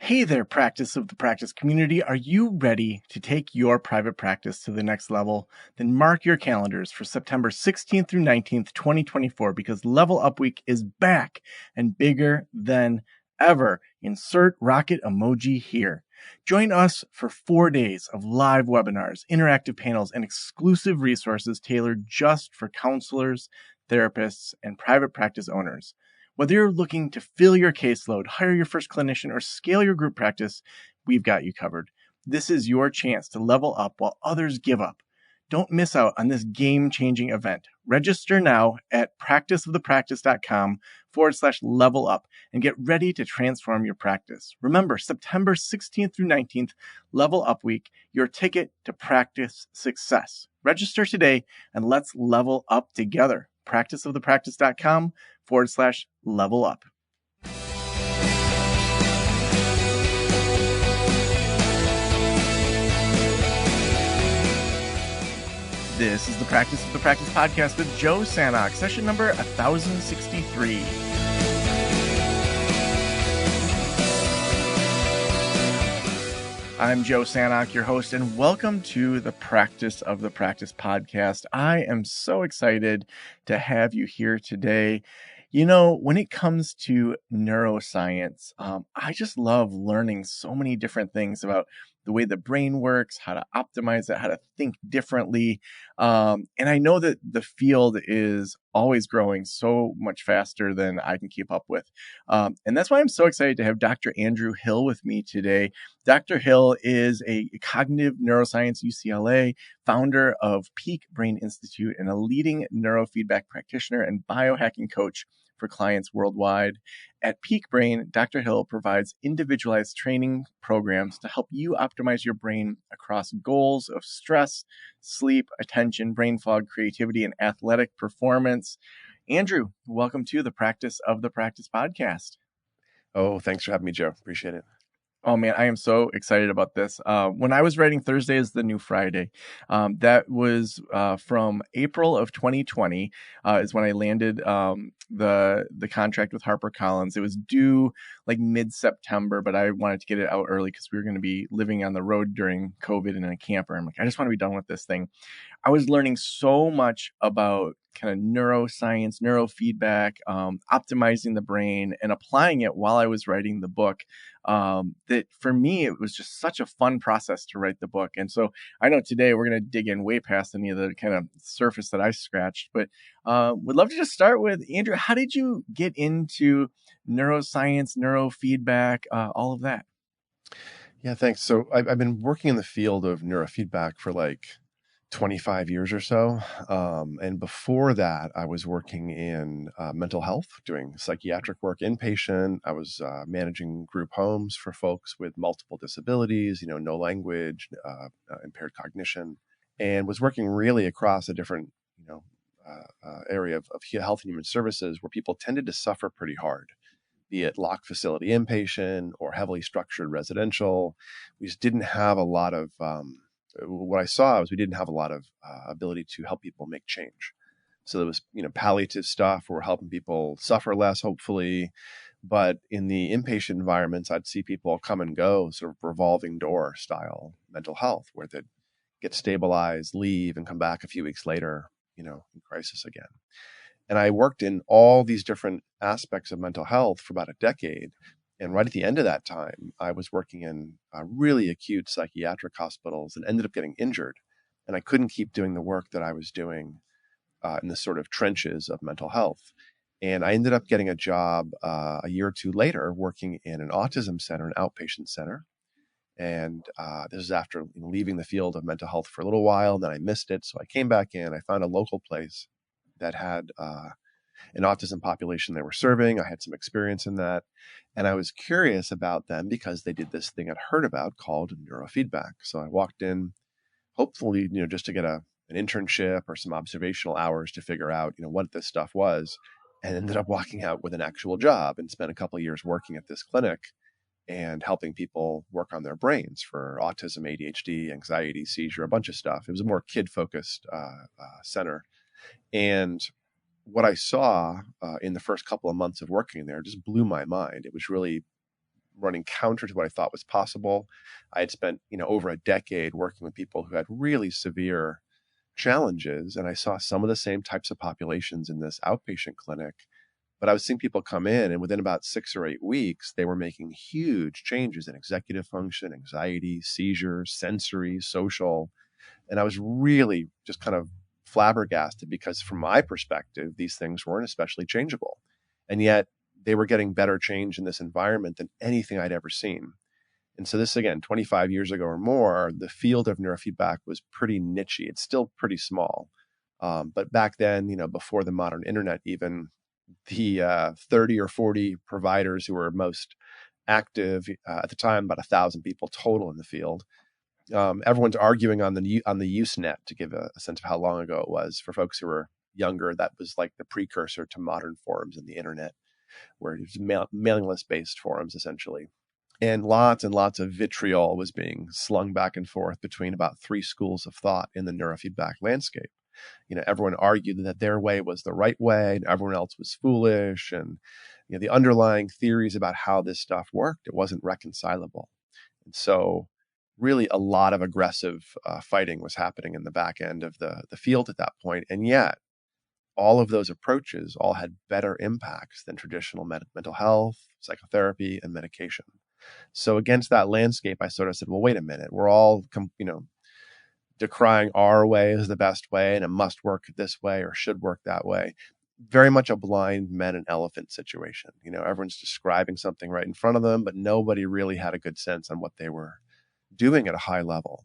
Hey there, practice of the practice community. Are you ready to take your private practice to the next level? Then mark your calendars for September 16th through 19th, 2024, because Level Up Week is back and bigger than ever. Insert rocket emoji here. Join us for 4 days of live webinars, interactive panels, and exclusive resources tailored just for counselors, therapists, and private practice owners. Whether you're looking to fill your caseload, hire your first clinician, or scale your group practice, we've got you covered. This is your chance to level up while others give up. Don't miss out on this game-changing event. Register now at practiceofthepractice.com/level up and get ready to transform your practice. Remember, September 16th through 19th, Level Up Week, your ticket to practice success. Register today and let's level up together. practiceofthepractice.com/level up. This is the Practice of the Practice podcast with Joe Sanok, session number 1063. I'm Joe Sanok, your host, and welcome to the Practice of the Practice podcast. I am so excited to have you here today. You know, when it comes to neuroscience, I just love learning so many different things about the way the brain works, how to optimize it, how to think differently. And I know that the field is always growing so much faster than I can keep up with. And that's why I'm so excited to have Dr. Andrew Hill with me today. Dr. Hill is a cognitive neuroscience UCLA, founder of Peak Brain Institute, and a leading neurofeedback practitioner and biohacking coach for clients worldwide. At Peak Brain, Dr. Hill provides individualized training programs to help you optimize your brain across goals of stress, sleep, attention, brain fog, creativity, and athletic performance. Andrew, welcome to the Practice of the Practice podcast. Oh, thanks for having me, Joe. Appreciate it. Oh man, I am so excited about this. When I was writing Thursday is the New Friday, that was from April of 2020 is when I landed the contract with HarperCollins. It was due like mid-September, but I wanted to get it out early because we were going to be living on the road during COVID in a camper. I'm like, I just want to be done with this thing. I was learning so much about kind of neuroscience, neurofeedback, optimizing the brain and applying it while I was writing the book. That for me, it was just such a fun process to write the book. And so I know today we're going to dig in way past any of the kind of surface that I scratched, but would love to just start with Andrew. How did you get into neuroscience, neurofeedback, all of that? Yeah, thanks. So I've been working in the field of neurofeedback for like 25 years or so. And before that, I was working in mental health, doing psychiatric work inpatient. I was managing group homes for folks with multiple disabilities, no language, impaired cognition, and was working really across a different, area of health and human services where people tended to suffer pretty hard, be it locked facility inpatient or heavily structured residential. We just didn't have a lot of what I saw was we didn't have a lot of ability to help people make change. So there was, palliative stuff. We're helping people suffer less, hopefully. But in the inpatient environments, I'd see people come and go, sort of revolving door style mental health, where they'd get stabilized, leave, and come back a few weeks later, in crisis again. And I worked in all these different aspects of mental health for about a decade. And right at the end of that time, I was working in really acute psychiatric hospitals and ended up getting injured. And I couldn't keep doing the work that I was doing in the sort of trenches of mental health. And I ended up getting a job a year or two later working in an autism center, an outpatient center. And this is after leaving the field of mental health for a little while. Then I missed it. So I came back in. I found a local place that had an autism population they were serving. I had some experience in that. And I was curious about them because they did this thing I'd heard about called neurofeedback. So I walked in, hopefully, just to get an internship or some observational hours to figure out, what this stuff was, and ended up walking out with an actual job and spent a couple of years working at this clinic and helping people work on their brains for autism, ADHD, anxiety, seizure, a bunch of stuff. It was a more kid-focused center. And what I saw in the first couple of months of working there just blew my mind. It was really running counter to what I thought was possible. I had spent, over a decade working with people who had really severe challenges, and I saw some of the same types of populations in this outpatient clinic. But I was seeing people come in, and within about 6 or 8 weeks, they were making huge changes in executive function, anxiety, seizures, sensory, social. And I was really just kind of flabbergasted because, from my perspective, these things weren't especially changeable. And yet they were getting better change in this environment than anything I'd ever seen. And so this, again, 25 years ago or more, the field of neurofeedback was pretty nichey. It's still pretty small. But back then, before the modern internet, even the 30 or 40 providers who were most active at the time, about 1,000 people total in the field. Everyone's arguing on the Usenet to give a sense of how long ago it was. For folks who were younger, that was like the precursor to modern forums in the internet, where it was mailing list based forums essentially. And lots of vitriol was being slung back and forth between about three schools of thought in the neurofeedback landscape. Everyone argued that their way was the right way and everyone else was foolish. And, the underlying theories about how this stuff worked, it wasn't reconcilable. And so really a lot of aggressive fighting was happening in the back end of the field at that point. And yet all of those approaches all had better impacts than traditional mental health, psychotherapy, and medication. So against that landscape, I sort of said, well, wait a minute, we're all, decrying our way as the best way and it must work this way or should work that way. Very much a blind men and elephant situation. Everyone's describing something right in front of them, but nobody really had a good sense on what they were doing at a high level.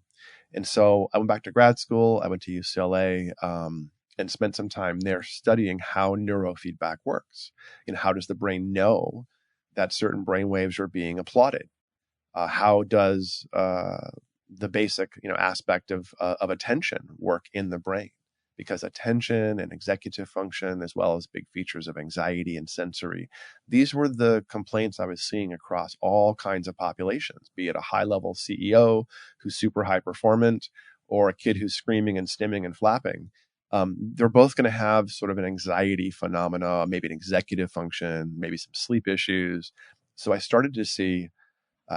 And so I went back to grad school. I went to UCLA and spent some time there studying how neurofeedback works. How does the brain know that certain brain waves are being applauded? How does the basic aspect of attention work in the brain? Because attention and executive function, as well as big features of anxiety and sensory, these were the complaints I was seeing across all kinds of populations, be it a high-level CEO who's super high performant or a kid who's screaming and stimming and flapping. They're both going to have sort of an anxiety phenomena, maybe an executive function, maybe some sleep issues. So I started to see,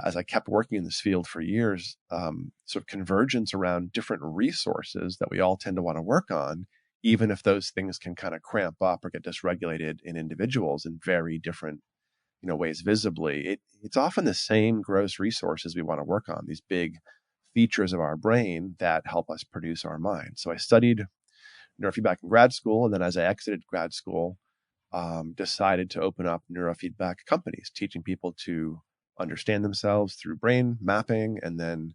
as I kept working in this field for years, sort of convergence around different resources that we all tend to want to work on, even if those things can kind of cramp up or get dysregulated in individuals in very different, ways visibly. It's often the same gross resources we want to work on, these big features of our brain that help us produce our mind. So I studied neurofeedback in grad school, and then as I exited grad school, decided to open up neurofeedback companies, teaching people to understand themselves through brain mapping. And then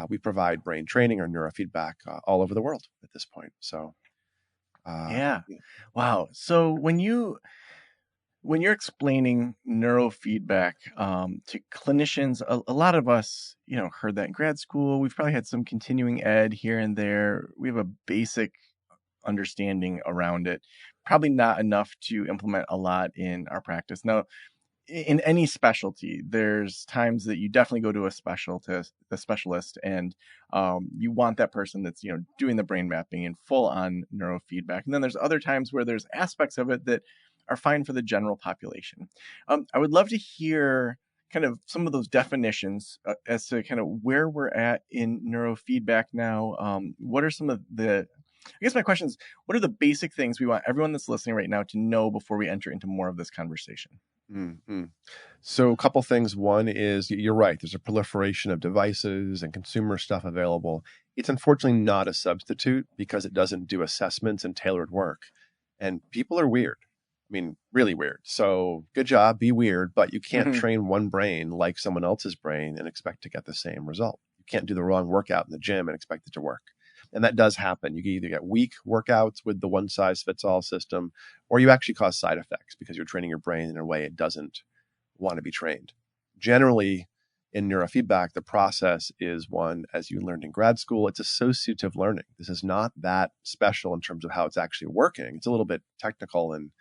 we provide brain training or neurofeedback all over the world at this point. So, Yeah. Wow. So when you're explaining neurofeedback to clinicians, a lot of us, heard that in grad school. We've probably had some continuing ed here and there. We have a basic understanding around it, probably not enough to implement a lot in our practice. Now, in any specialty, there's times that you definitely go to a specialist, and you want that person that's doing the brain mapping and full on neurofeedback. And then there's other times where there's aspects of it that are fine for the general population. I would love to hear kind of some of those definitions as to kind of where we're at in neurofeedback now. What are some of the I guess my question is, what are the basic things we want everyone that's listening right now to know before we enter into more of this conversation? Mm-hmm. So a couple things. One is, you're right, there's a proliferation of devices and consumer stuff available. It's unfortunately not a substitute because it doesn't do assessments and tailored work. And people are weird. I mean, really weird. So good job, be weird, but you can't train one brain like someone else's brain and expect to get the same result. You can't do the wrong workout in the gym and expect it to work. And that does happen. You can either get weak workouts with the one size fits all system, or you actually cause side effects because you're training your brain in a way it doesn't want to be trained. Generally, in neurofeedback, the process is one, as you learned in grad school, it's associative learning. This is not that special in terms of how it's actually working. It's a little bit technical and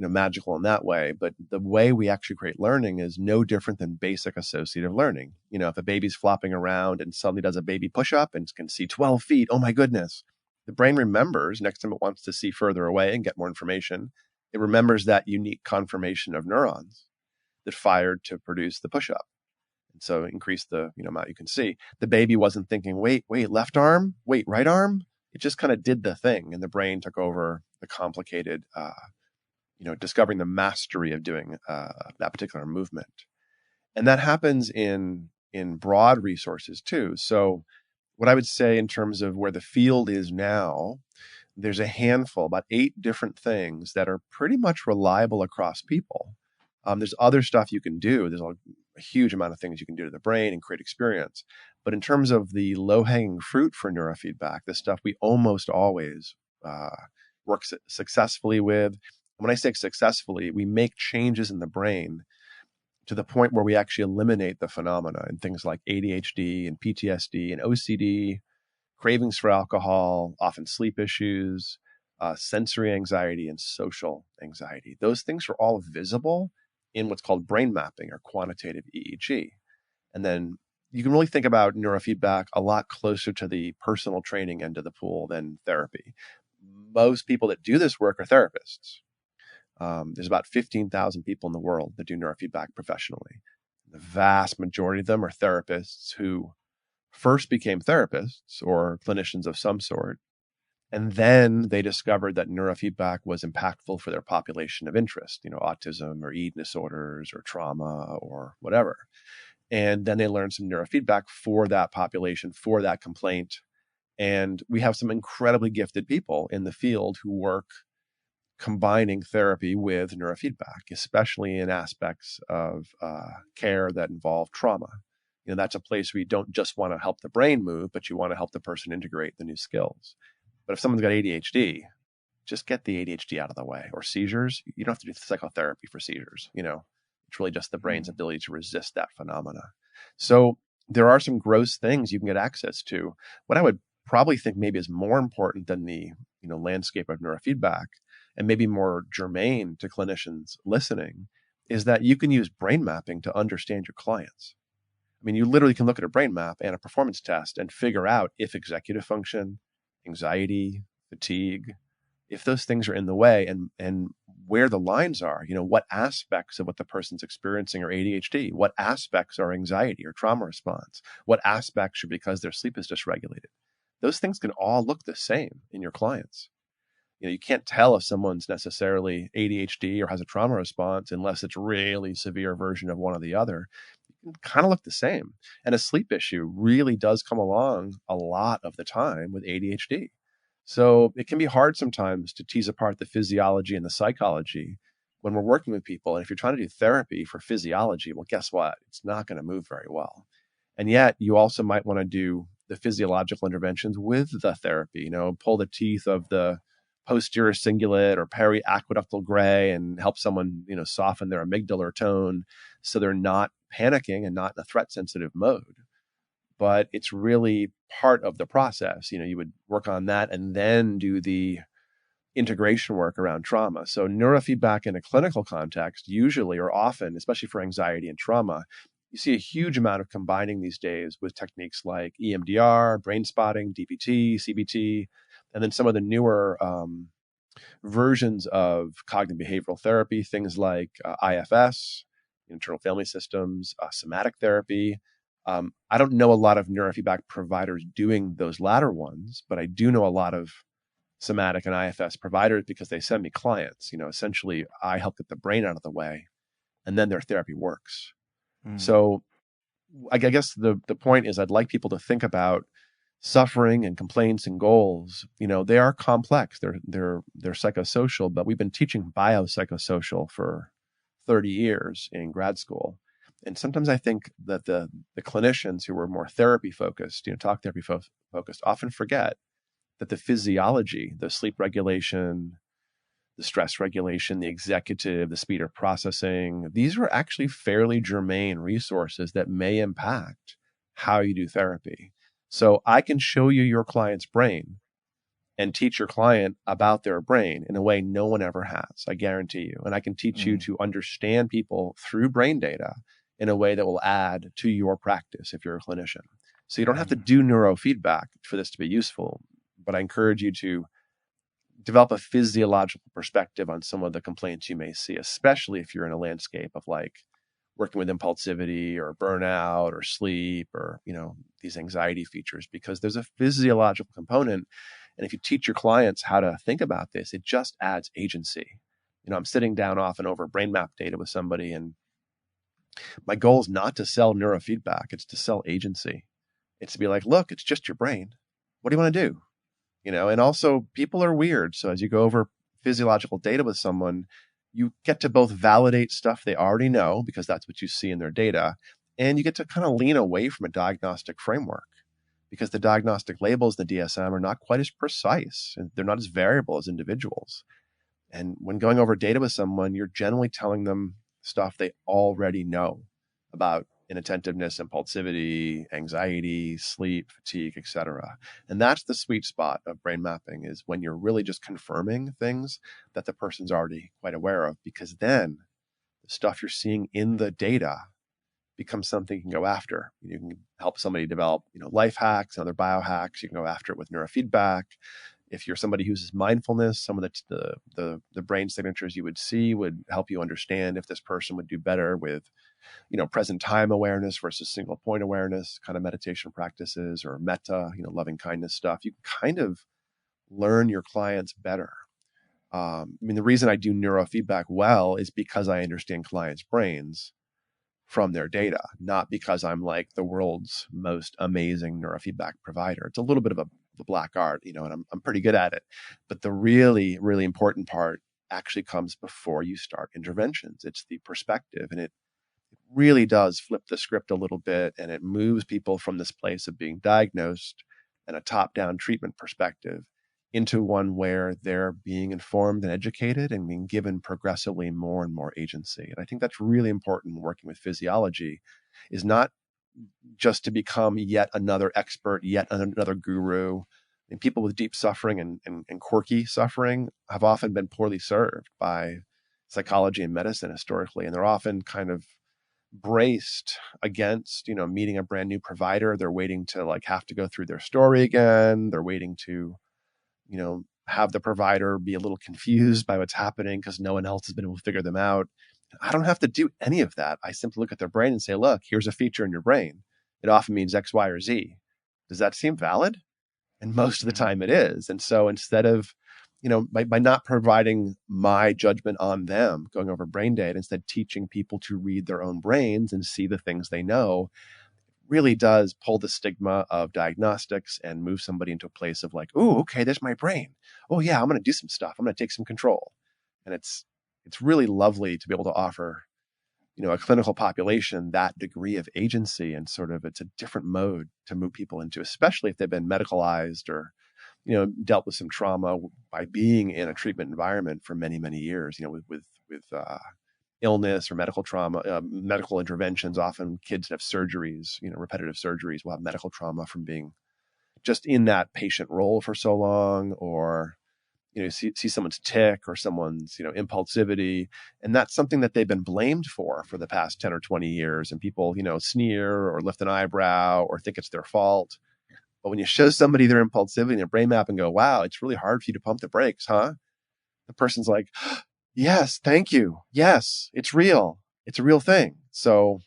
magical in that way, but the way we actually create learning is no different than basic associative learning. If a baby's flopping around and suddenly does a baby push-up and can see 12 feet, oh my goodness, the brain remembers next time it wants to see further away and get more information. It remembers that unique conformation of neurons. that fired to produce the push-up. And so increase the amount you can see. The baby wasn't thinking, wait, left arm, wait, right arm. It just kind of did the thing, and the brain took over the complicated, discovering the mastery of doing that particular movement. And that happens in broad resources too. So what I would say in terms of where the field is now, there's a handful, about 8 different things that are pretty much reliable across people. There's other stuff you can do. There's a huge amount of things you can do to the brain and create experience. But in terms of the low-hanging fruit for neurofeedback, the stuff we almost always work successfully with. When I say successfully, we make changes in the brain to the point where we actually eliminate the phenomena in things like ADHD and PTSD and OCD, cravings for alcohol, often sleep issues, sensory anxiety, and social anxiety. Those things are all visible in what's called brain mapping or quantitative EEG. And then you can really think about neurofeedback a lot closer to the personal training end of the pool than therapy. Most people that do this work are therapists. There's about 15,000 people in the world that do neurofeedback professionally. The vast majority of them are therapists who first became therapists or clinicians of some sort, and then they discovered that neurofeedback was impactful for their population of interest, autism or eating disorders or trauma or whatever. And then they learned some neurofeedback for that population, for that complaint. And we have some incredibly gifted people in the field who work combining therapy with neurofeedback, especially in aspects of care that involve trauma. That's a place where you don't just want to help the brain move, but you want to help the person integrate the new skills. But if someone's got ADHD, just get the ADHD out of the way. Or seizures, you don't have to do psychotherapy for seizures. It's really just the brain's ability to resist that phenomena. So there are some gross things you can get access to. What I would probably think maybe is more important than the landscape of neurofeedback, and maybe more germane to clinicians listening, is that you can use brain mapping to understand your clients. I mean, you literally can look at a brain map and a performance test and figure out if executive function, anxiety, fatigue, if those things are in the way, and where the lines are. What aspects of what the person's experiencing are ADHD, what aspects are anxiety or trauma response, what aspects are because their sleep is dysregulated. Those things can all look the same in your clients. You can't tell if someone's necessarily ADHD or has a trauma response unless it's really severe version of one or the other. It can kind of look the same. And a sleep issue really does come along a lot of the time with ADHD. So it can be hard sometimes to tease apart the physiology and the psychology when we're working with people. And if you're trying to do therapy for physiology, well, guess what? It's not going to move very well. And yet you also might want to do the physiological interventions with the therapy, pull the teeth of the posterior cingulate or periaqueductal gray and help someone, soften their amygdala tone so they're not panicking and not in a threat sensitive mode. But it's really part of the process. You would work on that and then do the integration work around trauma. So neurofeedback in a clinical context, usually or often, especially for anxiety and trauma, you see a huge amount of combining these days with techniques like EMDR, brain spotting, DBT, CBT, and then some of the newer versions of cognitive behavioral therapy, things like IFS, internal family systems, somatic therapy. I don't know a lot of neurofeedback providers doing those latter ones, but I do know a lot of somatic and IFS providers because they send me clients. Essentially, I help get the brain out of the way, and then their therapy works. So I guess the point is I'd like people to think about suffering and complaints and goals. They are complex. They're psychosocial, but we've been teaching biopsychosocial for 30 years in grad school. And sometimes I think that the clinicians who were more therapy focused, talk therapy focused, often forget that the physiology, the sleep regulation, the stress regulation, the executive, the speed of processing, these are actually fairly germane resources that may impact how you do therapy. So I can show you your client's brain and teach your client about their brain in a way no one ever has, I guarantee you. And I can teach you to understand people through brain data in a way that will add to your practice if you're a clinician. So you don't have to do neurofeedback for this to be useful, but I encourage you to develop a physiological perspective on some of the complaints you may see, especially if you're in a landscape of like working with impulsivity or burnout or sleep or, these anxiety features, because there's a physiological component. And if you teach your clients how to think about this, it just adds agency. I'm sitting down often over brain map data with somebody, and my goal is not to sell neurofeedback. It's to sell agency. It's to be like, look, it's just your brain. What do you want to do? And also people are weird. So as you go over physiological data with someone, you get to both validate stuff they already know, because that's what you see in their data. And you get to kind of lean away from a diagnostic framework, because the diagnostic labels in the DSM are not quite as precise, and they're not as variable as individuals. And when going over data with someone, you're generally telling them stuff they already know about inattentiveness, impulsivity, anxiety, sleep, fatigue, etc. And that's the sweet spot of brain mapping, is when you're really just confirming things that the person's already quite aware of, because then the stuff you're seeing in the data becomes something you can go after. You can help somebody develop, life hacks and other biohacks. You can go after it with neurofeedback. If you're somebody who uses mindfulness, some of the brain signatures you would see would help you understand if this person would do better with, present time awareness versus single point awareness kind of meditation practices, or metta, loving kindness stuff. You kind of learn your clients better. The reason I do neurofeedback well is because I understand clients' brains from their data, not because I'm like the world's most amazing neurofeedback provider. It's a little bit of the black art, and I'm pretty good at it. But the really, really important part actually comes before you start interventions. It's the perspective, and it really does flip the script a little bit, and it moves people from this place of being diagnosed and a top-down treatment perspective into one where they're being informed and educated and being given progressively more and more agency. And I think that's really important when working with physiology, is not just to become yet another expert, yet another guru. And people with deep suffering and quirky suffering have often been poorly served by psychology and medicine historically. And they're often kind of braced against, meeting a brand new provider. They're waiting to have to go through their story again. They're waiting to, have the provider be a little confused by what's happening because no one else has been able to figure them out. I don't have to do any of that. I simply look at their brain and say, look, here's a feature in your brain. It often means X, Y, or Z. Does that seem valid? And most of the time it is. And so instead of, by not providing my judgment on them, going over brain data, instead teaching people to read their own brains and see the things they know, really does pull the stigma of diagnostics and move somebody into a place of like, oh, okay, there's my brain. Oh yeah, I'm going to do some stuff. I'm going to take some control. And it's really lovely to be able to offer, a clinical population that degree of agency, and sort of it's a different mode to move people into, especially if they've been medicalized or, dealt with some trauma by being in a treatment environment for many, many years, with illness or medical trauma, medical interventions. Often kids have surgeries, repetitive surgeries will have medical trauma from being just in that patient role for so long, or, see someone's tick or someone's, impulsivity. And that's something that they've been blamed for the past 10 or 20 years. And people, sneer or lift an eyebrow or think it's their fault. But when you show somebody their impulsivity and their brain map and go, wow, it's really hard for you to pump the brakes, huh? The person's like, yes, thank you. Yes, it's real. It's a real thing. So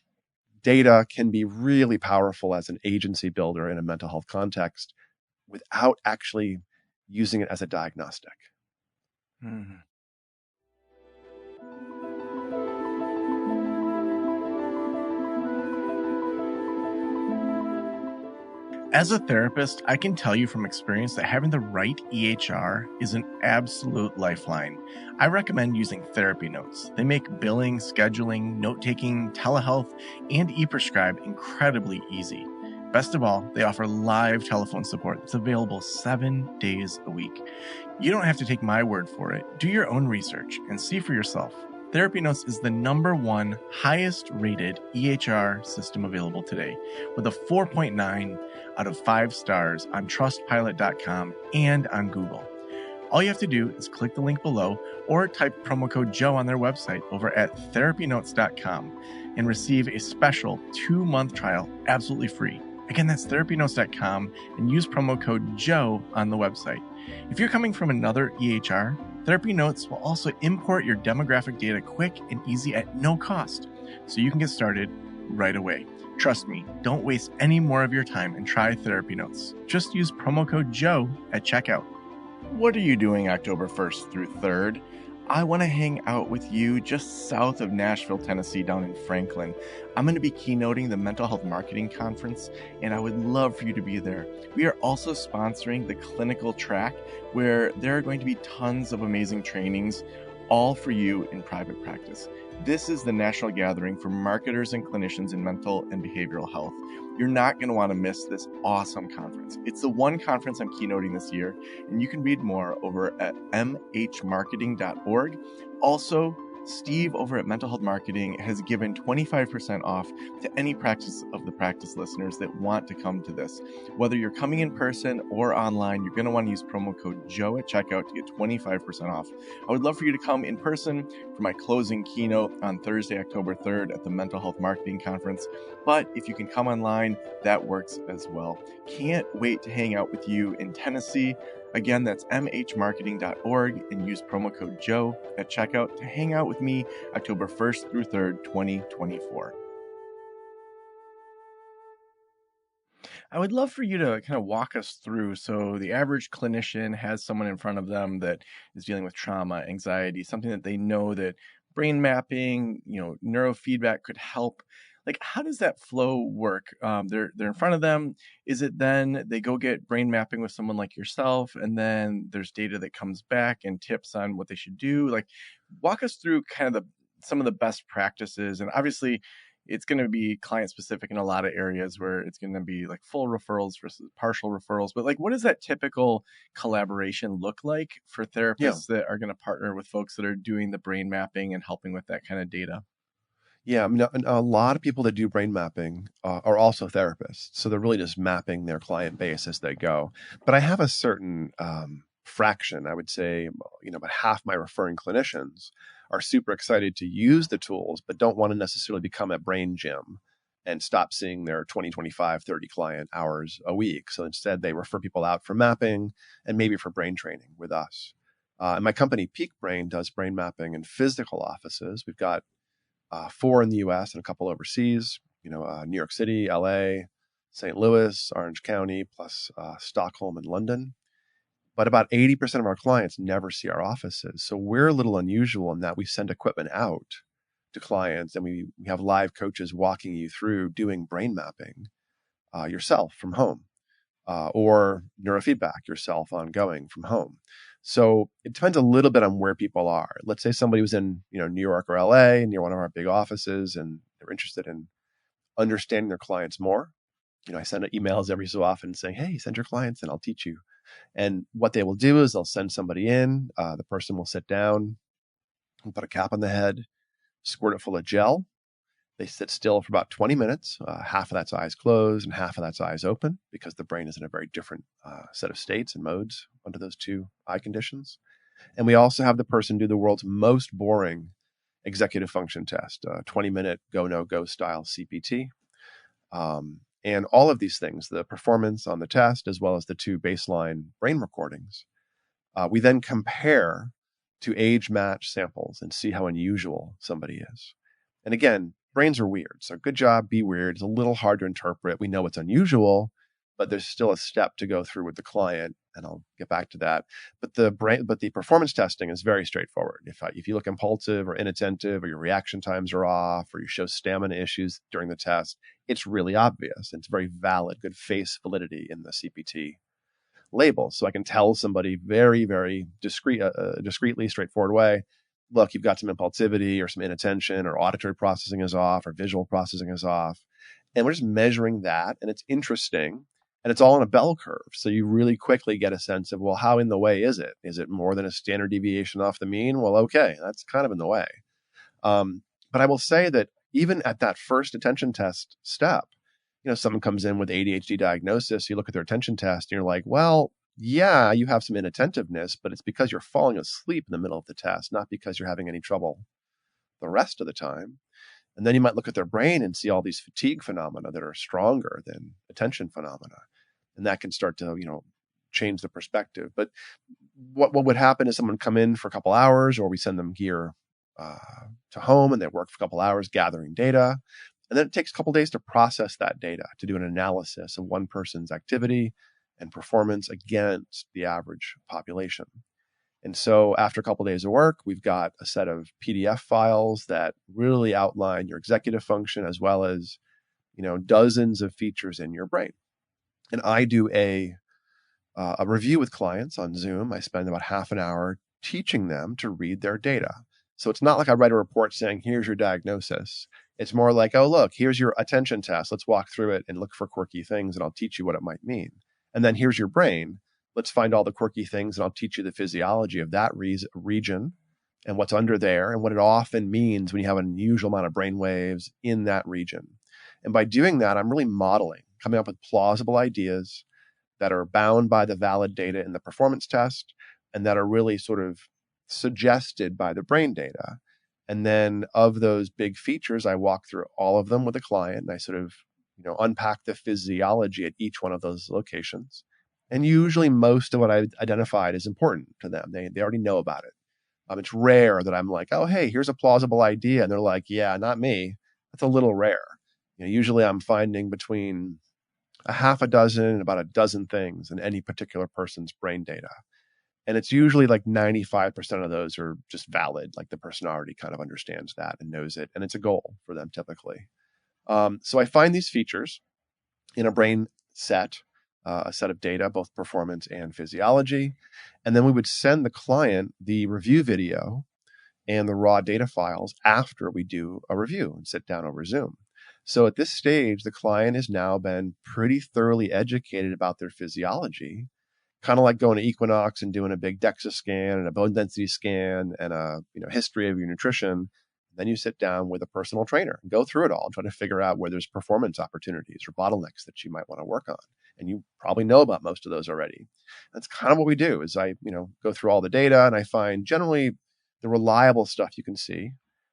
data can be really powerful as an agency builder in a mental health context without actually using it as a diagnostic. Mm-hmm. As a therapist, I can tell you from experience that having the right EHR is an absolute lifeline. I recommend using therapy notes. They make billing, scheduling, note-taking, telehealth, and e-prescribe incredibly easy. Best of all, they offer live telephone support that's available 7 days a week. You don't have to take my word for it. Do your own research and see for yourself. Therapy Notes is the #1 highest rated EHR system available today, with a 4.9 out of 5 stars on trustpilot.com and on Google. All you have to do is click the link below or type promo code Joe on their website over at therapynotes.com and receive a special 2-month trial absolutely free. Again, that's therapynotes.com, and use promo code Joe on the website. If you're coming from another EHR, Therapy Notes will also import your demographic data quick and easy at no cost. so you can get started right away. Trust me, don't waste any more of your time and try Therapy Notes. Just use promo code Joe at checkout. What are you doing October 1st through 3rd? I want to hang out with you just south of Nashville, Tennessee, down in Franklin. I'm going to be keynoting the Mental Health Marketing Conference, and I would love for you to be there. We are also sponsoring the clinical track, where there are going to be tons of amazing trainings, all for you in private practice. This is the national gathering for marketers and clinicians in mental and behavioral health. You're not going to want to miss this awesome conference. It's the one conference I'm keynoting this year, and you can read more over at mhmarketing.org. Also, Steve over at Mental Health Marketing has given 25% off to any Practice of the Practice listeners that want to come to this. Whether you're coming in person or online, you're going to want to use promo code Joe at checkout to get 25% off. I would love for you to come in person for my closing keynote on Thursday, October 3rd at the Mental Health Marketing Conference. But if you can come online, that works as well. Can't wait to hang out with you in Tennessee. Again, that's mhmarketing.org, and use promo code Joe at checkout to hang out with me October 1st through 3rd, 2024. I would love for you to kind of walk us through. So the average clinician has someone in front of them that is dealing with trauma, anxiety, something that they know that brain mapping, neurofeedback could help. Like, how does that flow work? They're in front of them. Is it then they go get brain mapping with someone like yourself, and then there's data that comes back and tips on what they should do? Like, walk us through kind of some of the best practices. And obviously, it's going to be client specific in a lot of areas, where it's going to be like full referrals versus partial referrals. But like, what does that typical collaboration look like for therapists that are going to partner with folks that are doing the brain mapping and helping with that kind of data? Yeah, I mean, a lot of people that do brain mapping are also therapists. So they're really just mapping their client base as they go. But I have a certain fraction, I would say, about half my referring clinicians are super excited to use the tools, but don't want to necessarily become a brain gym and stop seeing their 20, 25, 30 client hours a week. So instead, they refer people out for mapping and maybe for brain training with us. And my company, Peak Brain, does brain mapping in physical offices. We've got 4 in the US and a couple overseas, New York City, LA, St. Louis, Orange County, plus Stockholm and London. But about 80% of our clients never see our offices. So we're a little unusual in that we send equipment out to clients, and we have live coaches walking you through doing brain mapping yourself from home, or neurofeedback yourself ongoing from home. So it depends a little bit on where people are. Let's say somebody was in, New York or LA near one of our big offices, and they're interested in understanding their clients more. I send emails every so often saying, hey, send your clients and I'll teach you. And what they will do is they'll send somebody in. The person will sit down and put a cap on the head, squirt it full of gel. They sit still for about 20 minutes. Half of that's eyes closed and half of that's eyes open, because the brain is in a very different set of states and modes under those two eye conditions. And we also have the person do the world's most boring executive function test, 20-minute go, no go style CPT. And all of these things, the performance on the test, as well as the 2 baseline brain recordings, we then compare to age match samples and see how unusual somebody is. And again, brains are weird. So good job, be weird. It's a little hard to interpret. We know it's unusual, but there's still a step to go through with the client, and I'll get back to that. But the performance testing is very straightforward. If you look impulsive or inattentive, or your reaction times are off, or you show stamina issues during the test, it's really obvious. It's very valid, good face validity in the CPT label. So I can tell somebody very, very discreetly, straightforward way, look, you've got some impulsivity or some inattention, or auditory processing is off, or visual processing is off. And we're just measuring that. And it's interesting. And it's all on a bell curve. So you really quickly get a sense of, well, how in the way is it? Is it more than a standard deviation off the mean? Well, okay, that's kind of in the way. But I will say that even at that first attention test step, someone comes in with ADHD diagnosis, you look at their attention test and you're like, well, yeah, you have some inattentiveness, but it's because you're falling asleep in the middle of the test, not because you're having any trouble the rest of the time. And then you might look at their brain and see all these fatigue phenomena that are stronger than attention phenomena. And that can start to, change the perspective. But what would happen is someone come in for a couple hours, or we send them gear uh, to home, and they work for a couple hours gathering data. And then it takes a couple days to process that data, to do an analysis of one person's activity and performance against the average population. And so after a couple of days of work, we've got a set of PDF files that really outline your executive function as well as, dozens of features in your brain. And I do a review with clients on Zoom. I spend about half an hour teaching them to read their data. So it's not like I write a report saying, here's your diagnosis. It's more like, oh, look, here's your attention test. Let's walk through it and look for quirky things, and I'll teach you what it might mean. And then here's your brain. Let's find all the quirky things, and I'll teach you the physiology of that region and what's under there and what it often means when you have an unusual amount of brain waves in that region. And by doing that, I'm really modeling, coming up with plausible ideas that are bound by the valid data in the performance test and that are really sort of suggested by the brain data. And then of those big features, I walk through all of them with a client, and I sort of, unpack the physiology at each one of those locations. And usually most of what I identified is important to them. They already know about it. It's rare that I'm like, oh, hey, here's a plausible idea. And they're like, yeah, not me. That's a little rare. Usually I'm finding between a half a dozen and about a dozen things in any particular person's brain data. And it's usually like 95% of those are just valid. Like the person already kind of understands that and knows it. And it's a goal for them typically. So I find these features in a brain set, a set of data, both performance and physiology. And then we would send the client the review video and the raw data files after we do a review and sit down over Zoom. So at this stage, the client has now been pretty thoroughly educated about their physiology, kind of like going to Equinox and doing a big DEXA scan and a bone density scan and a history of your nutrition. Then you sit down with a personal trainer and go through it all and try to figure out where there's performance opportunities or bottlenecks that you might want to work on. And you probably know about most of those already. That's kind of what we do is I, go through all the data, and I find generally the reliable stuff you can see.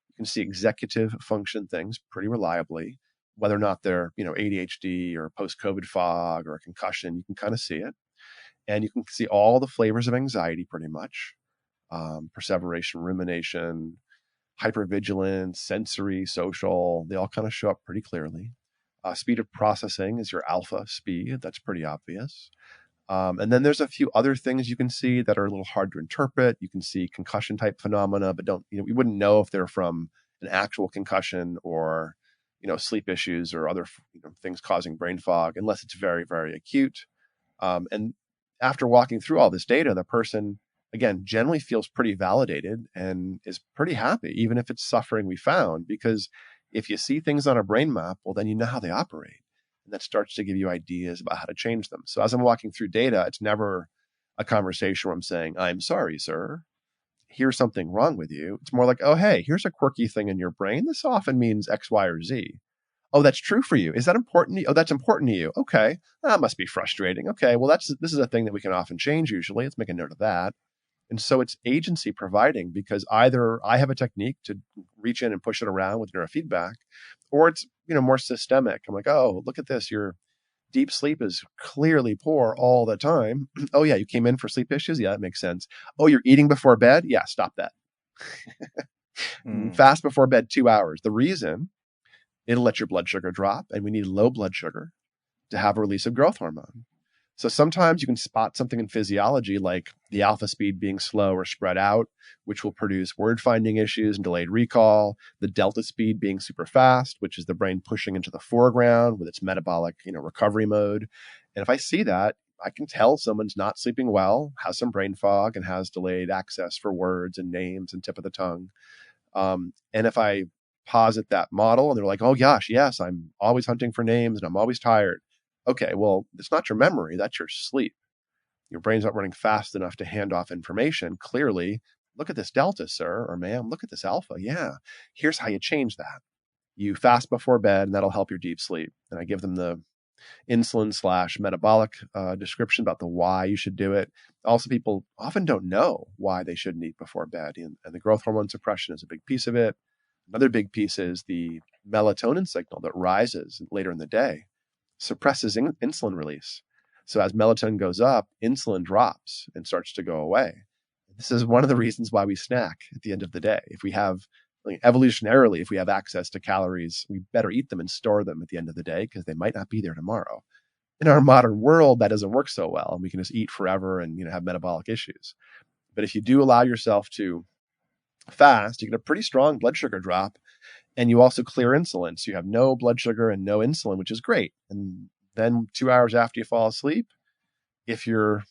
You can see executive function things pretty reliably, whether or not they're, ADHD or post-COVID fog or a concussion, you can kind of see it. And you can see all the flavors of anxiety pretty much, perseveration, rumination, hypervigilance, sensory, social, they all kind of show up pretty clearly. Speed of processing is your alpha speed. That's pretty obvious. And then there's a few other things you can see that are a little hard to interpret. You can see concussion type phenomena, but we wouldn't know if they're from an actual concussion or, sleep issues or other, things causing brain fog, unless it's very, very acute. And after walking through all this data, the person, again, generally feels pretty validated and is pretty happy, even if it's suffering we found, because if you see things on a brain map, well, then you know how they operate. And that starts to give you ideas about how to change them. So as I'm walking through data, it's never a conversation where I'm saying, I'm sorry, sir, here's something wrong with you. It's more like, oh, hey, here's a quirky thing in your brain. This often means X, Y, or Z. Oh, that's true for you. Is that important to you? Oh, that's important to you. Okay. That must be frustrating. Okay. Well, this is a thing that we can often change usually. Let's make a note of that. And so it's agency providing, because either I have a technique to reach in and push it around with neurofeedback, or it's, more systemic. I'm like, oh, look at this. Your deep sleep is clearly poor all the time. Oh yeah. You came in for sleep issues. Yeah, that makes sense. Oh, you're eating before bed. Yeah. Stop that. Fast before bed 2 hours. The reason, it'll let your blood sugar drop, and we need low blood sugar to have a release of growth hormone. So sometimes you can spot something in physiology like the alpha speed being slow or spread out, which will produce word finding issues and delayed recall, the delta speed being super fast, which is the brain pushing into the foreground with its metabolic, recovery mode. And if I see that, I can tell someone's not sleeping well, has some brain fog, and has delayed access for words and names and tip of the tongue. And if I posit that model and they're like, oh gosh, yes, I'm always hunting for names and I'm always tired. Okay, well, it's not your memory, that's your sleep. Your brain's not running fast enough to hand off information. Clearly, look at this delta, sir, or ma'am, look at this alpha. Yeah, here's how you change that. You fast before bed, and that'll help your deep sleep. And I give them the insulin/metabolic description about the why you should do it. Also, people often don't know why they shouldn't eat before bed. And the growth hormone suppression is a big piece of it. Another big piece is the melatonin signal that rises later in the day suppresses insulin release. So as melatonin goes up, insulin drops and starts to go away. This is one of the reasons why we snack at the end of the day. If we have, like, evolutionarily, if we have access to calories, we better eat them and store them at the end of the day because they might not be there tomorrow. In our modern world, that doesn't work so well, and we can just eat forever and have metabolic issues. But if you do allow yourself to fast, you get a pretty strong blood sugar drop, and you also clear insulin. So you have no blood sugar and no insulin, which is great. And then 2 hours after you fall asleep, if you're,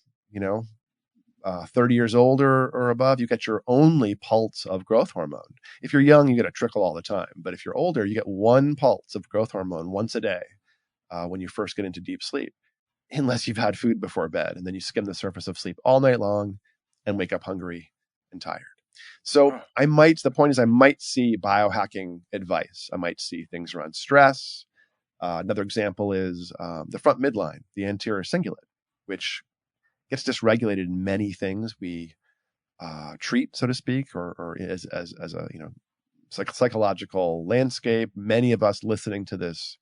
30 years old or above, you get your only pulse of growth hormone. If you're young, you get a trickle all the time. But if you're older, you get one pulse of growth hormone once a day when you first get into deep sleep, unless you've had food before bed. And then you skim the surface of sleep all night long and wake up hungry and tired. So the point is I might see biohacking advice. I might see things around stress. Another example is the front midline, the anterior cingulate, which gets dysregulated in many things we treat, so to speak, or as a psychological landscape. Many of us listening to this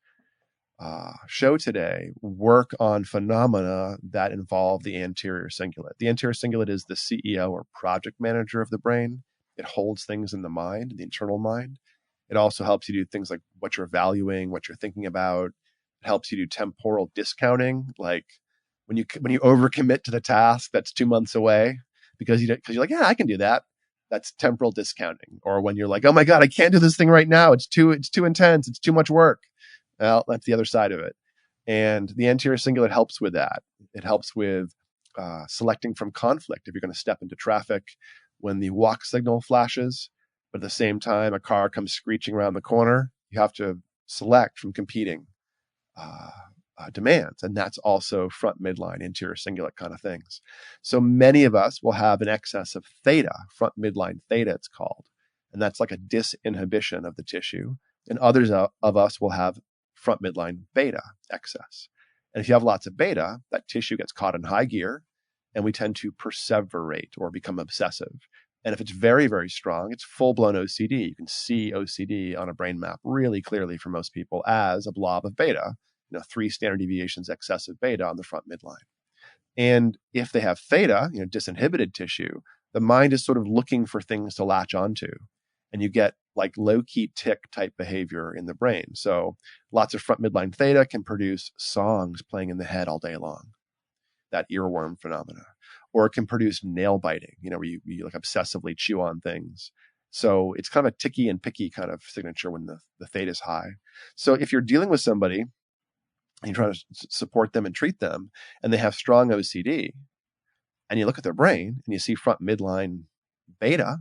show today work on phenomena that involve the anterior cingulate. The anterior cingulate is the CEO or project manager of the brain. It holds things in the mind, the internal mind. It also helps you do things like what you're valuing, what you're thinking about. It helps you do temporal discounting, like when you overcommit to the task that's 2 months away because you're like, yeah, I can do that. That's temporal discounting. Or when you're like, oh my God, I can't do this thing right now. It's too intense. It's too much work. Well, that's the other side of it. And the anterior cingulate helps with that. It helps with selecting from conflict. If you're going to step into traffic when the walk signal flashes, but at the same time a car comes screeching around the corner, you have to select from competing demands. And that's also front midline, anterior cingulate kind of things. So many of us will have an excess of theta, front midline theta it's called. And that's like a disinhibition of the tissue. And others of us will have front midline beta excess. And if you have lots of beta, that tissue gets caught in high gear and we tend to perseverate or become obsessive. And if it's very, very strong, it's full-blown OCD. You can see OCD on a brain map really clearly for most people as a blob of beta, 3 standard deviations excessive beta on the front midline. And if they have theta, disinhibited tissue, the mind is sort of looking for things to latch onto. And you get like low-key tick type behavior in the brain. So lots of front midline theta can produce songs playing in the head all day long, that earworm phenomena. Or it can produce nail biting, where you like obsessively chew on things. So it's kind of a ticky and picky kind of signature when the theta is high. So if you're dealing with somebody and you're trying to support them and treat them, and they have strong OCD, and you look at their brain and you see front midline beta,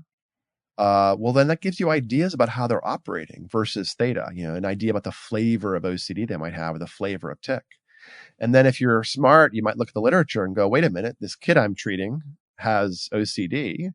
well, then that gives you ideas about how they're operating versus theta, an idea about the flavor of OCD they might have or the flavor of tic. And then if you're smart, you might look at the literature and go, wait a minute, this kid I'm treating has OCD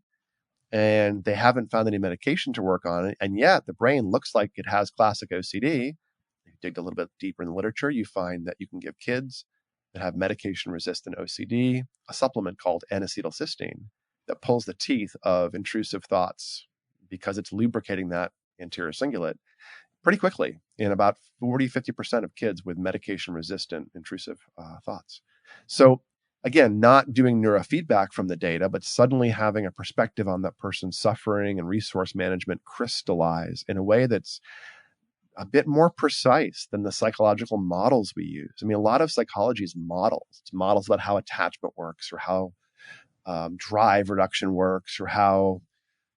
and they haven't found any medication to work on it. And yet the brain looks like it has classic OCD. If you dig a little bit deeper in the literature, you find that you can give kids that have medication-resistant OCD a supplement called N-acetylcysteine that pulls the teeth of intrusive thoughts because it's lubricating that anterior cingulate pretty quickly in about 40-50% of kids with medication-resistant intrusive thoughts. So again, not doing neurofeedback from the data, but suddenly having a perspective on that person's suffering and resource management crystallize in a way that's a bit more precise than the psychological models we use. I mean, a lot of psychology is models. It's models about how attachment works or how drive reduction works or how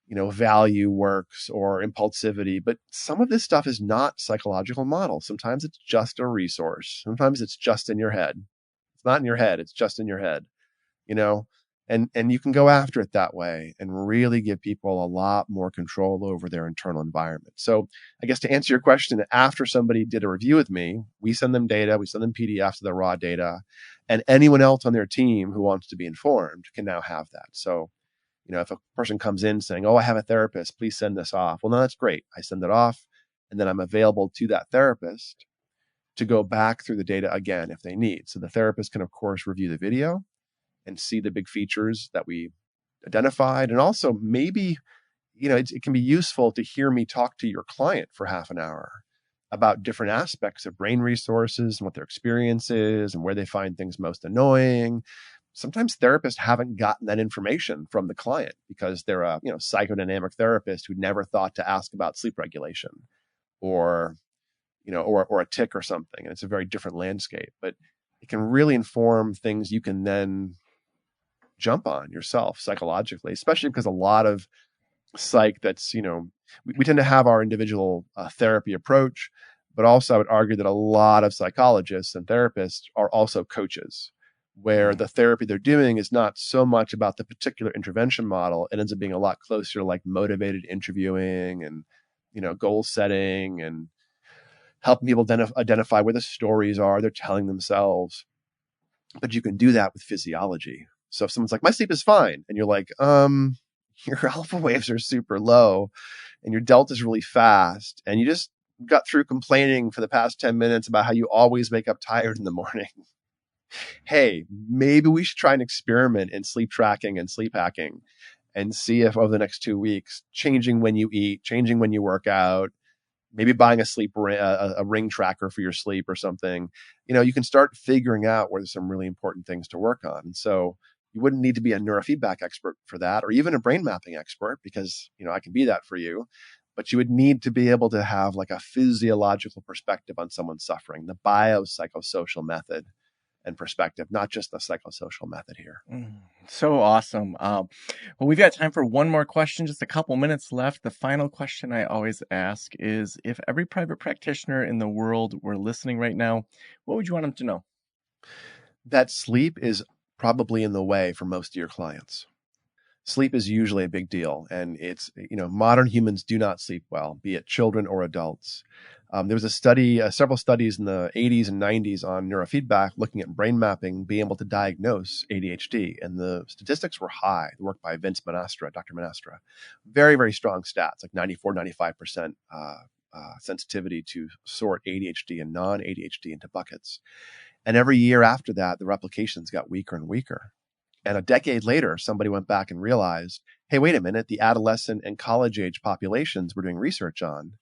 value works or impulsivity. But some of this stuff is not psychological models. Sometimes it's just a resource. Sometimes it's just in your head. It's not in your head. It's just in your head, and you can go after it that way and really give people a lot more control over their internal environment. So I guess to answer your question, after somebody did a review with me, we send them data, we send them PDFs of the raw data, and anyone else on their team who wants to be informed can now have that. So if a person comes in saying, oh, I have a therapist, please send this off. Well, no, that's great. I send it off, and then I'm available to that therapist to go back through the data again if they need. So the therapist can, of course, review the video and see the big features that we identified. And also maybe, it can be useful to hear me talk to your client for half an hour about different aspects of brain resources and what their experience is and where they find things most annoying. sometimes therapists haven't gotten that information from the client because they're a psychodynamic therapist who never thought to ask about sleep regulation or or a tick or something. And it's a very different landscape, but it can really inform things you can then jump on yourself psychologically, especially because a lot of psych that's, we tend to have our individual therapy approach, but also I would argue that a lot of psychologists and therapists are also coaches, where the therapy they're doing is not so much about the particular intervention model. It ends up being a lot closer to like motivated interviewing and, goal setting and helping people identify where the stories are they're telling themselves. But you can do that with physiology. So if someone's like, my sleep is fine, and you're like, your alpha waves are super low and your delta is really fast, and you just got through complaining for the past 10 minutes about how you always wake up tired in the morning. Hey, maybe we should try an experiment in sleep tracking and sleep hacking and see if over the next 2 weeks, changing when you eat, changing when you work out, maybe buying a ring tracker for your sleep or something, you can start figuring out where there's some really important things to work on. And so you wouldn't need to be a neurofeedback expert for that, or even a brain mapping expert, because, I can be that for you. But you would need to be able to have like a physiological perspective on someone suffering, the biopsychosocial method and perspective, not just the psychosocial method here. So awesome. Well, we've got time for one more question, just a couple minutes left. The final question I always ask is, if every private practitioner in the world were listening right now, what would you want them to know? That sleep is probably in the way for most of your clients. Sleep is usually a big deal, and it's, modern humans do not sleep well, be it children or adults. There was a study, several studies in the 80s and 90s on neurofeedback looking at brain mapping, being able to diagnose ADHD, and the statistics were high. The work by Dr. Monastra, very, very strong stats, like 94, 95% sensitivity to sort ADHD and non-ADHD into buckets. And every year after that, the replications got weaker and weaker. And a decade later, somebody went back and realized, hey, wait a minute, the adolescent and college age populations we're doing research on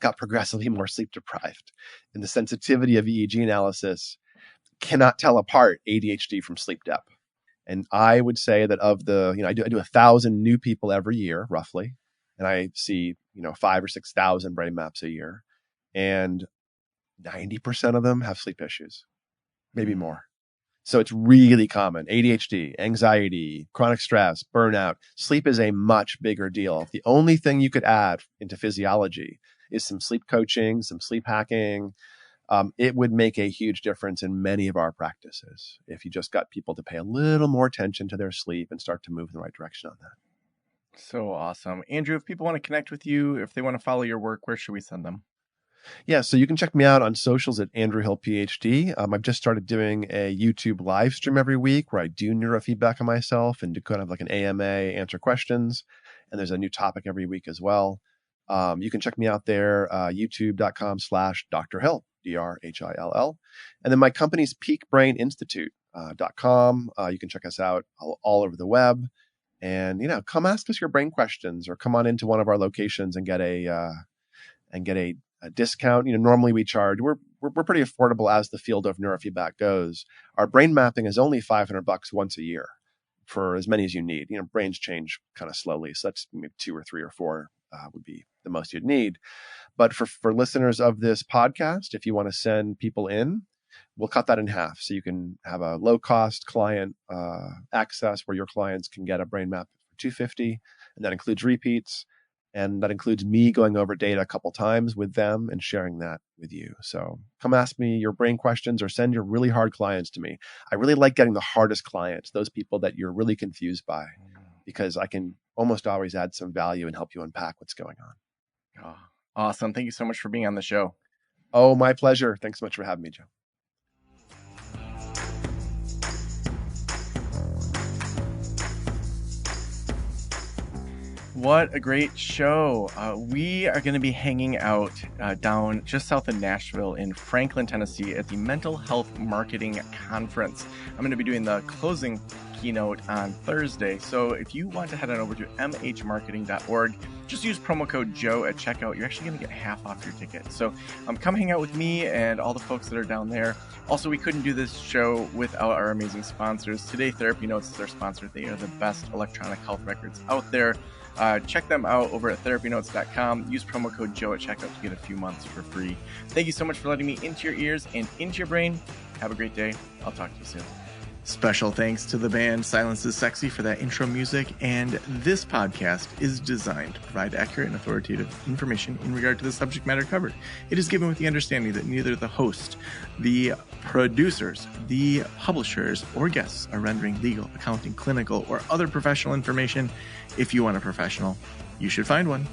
got progressively more sleep deprived. And the sensitivity of EEG analysis cannot tell apart ADHD from sleep depth. And I would say that of the, I do 1,000 new people every year, roughly. And I see, 5,000 or 6,000 brain maps a year. And 90% of them have sleep issues, maybe more. So it's really common. ADHD, anxiety, chronic stress, burnout. Sleep is a much bigger deal. The only thing you could add into physiology is some sleep coaching, some sleep hacking. It would make a huge difference in many of our practices if you just got people to pay a little more attention to their sleep and start to move in the right direction on that. So awesome. Andrew, if people want to connect with you, if they want to follow your work, where should we send them? Yeah, so you can check me out on socials at Andrew Hill PhD. I've just started doing a YouTube live stream every week where I do neurofeedback on myself and do kind of like an AMA, answer questions. And there's a new topic every week as well. You can check me out there, youtube.com/Dr. Hill, DRHILL. And then my company's peakbraininstitute.com. You can check us out all over the web. And, come ask us your brain questions, or come on into one of our locations and get a discount. Normally we charge, we're pretty affordable as the field of neurofeedback goes. Our brain mapping is only $500 once a year for as many as you need. Brains change kind of slowly. So that's maybe 2 or 3 or 4 would be the most you'd need. But for listeners of this podcast, if you want to send people in, we'll cut that in half. So you can have a low cost client access where your clients can get a brain map for $250, and that includes repeats. And that includes me going over data a couple times with them and sharing that with you. So come ask me your brain questions or send your really hard clients to me. I really like getting the hardest clients, those people that you're really confused by, because I can almost always add some value and help you unpack what's going on. Oh, awesome. Thank you so much for being on the show. Oh, my pleasure. Thanks so much for having me, Joe. What a great show. We are going to be hanging out down just south of Nashville in Franklin, Tennessee at the Mental Health Marketing Conference. I'm going to be doing the closing keynote on Thursday. So if you want to head on over to mhmarketing.org, just use promo code Joe at checkout. You're actually going to get half off your ticket. So come hang out with me and all the folks that are down there. Also, we couldn't do this show without our amazing sponsors. Today, Therapy Notes is our sponsor. They are the best electronic health records out there. Check them out over at therapynotes.com. Use promo code Joe at checkout to get a few months for free. Thank you so much for letting me into your ears and into your brain. Have a great day. I'll talk to you soon. Special thanks to the band Silence is Sexy for that intro music, and this podcast is designed to provide accurate and authoritative information in regard to the subject matter covered. It is given with the understanding that neither the host, the producers, the publishers, or guests are rendering legal, accounting, clinical, or other professional information. If you want a professional, you should find one.